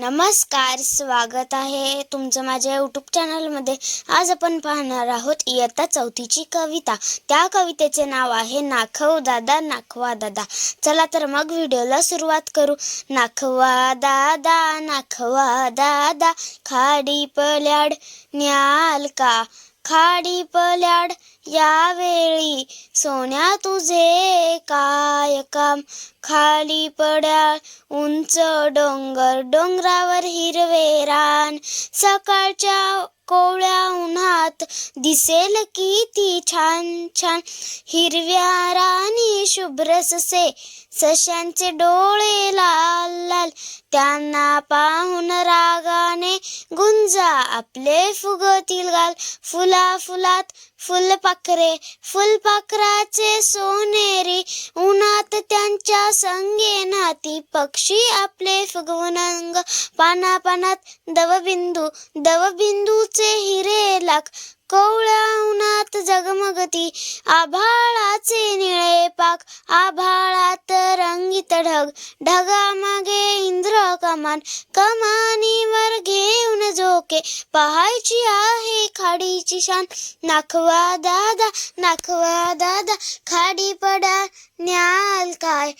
नमस्कार, स्वागत आहे तुमचं माझ्या यूट्यूब चॅनलमध्ये. आज आपण पाहणार आहोत इयत्ता 4ची कविता. त्या कवितेचे नाव आहे नाखव दादा नाखवा दादा. चला तर मग व्हिडिओला सुरुवात करू. नाखवा दादा खाडी पल्याड न्याल का, खाडी पल्याड यावेळी सोन्या तुझे काय काम. खाली पड्या उंच डोंगर, डोंगरावर हिरवे रान. सकाळच्या कोवळ्या उन्हात दिसेल किती छान छान. हिरव्या रानी शुभ्र ससे, सशांचे डोळे लाल लाल. त्यांना पाहून रागाने गुंजा आपले फुगतील गाल. फुला फुलात फुलपाखरे, फुलपाखराचे सोनेरी. उन्हात त्यांच्या संगे नाती, पक्षी आपले फुगवून अंग. पाना पानात दवबिंदू, दवबिंदूचे हिरे लाख. कोवळ्या उन्हात जगमगती आभाळाचे निळे पाक. आभाळात रंगीत ढग, ढगामागे इंद्र कमान. कमानीवर घेऊन झोके पाहायची आहे खाडीची शान. नाखवा दादा खाडी पडा न्याल काय.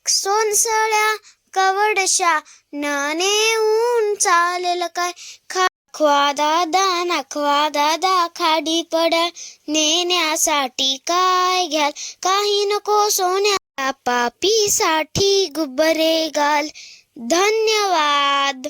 सोनसळ्या कवडशा न नेऊन चालेल काय. नाखवा दादा खाडी पडा नेण्यासाठी काय घ्याल. काही नको सोन्या पापीसाठी गुब्बरे घाल. धन्यवाद.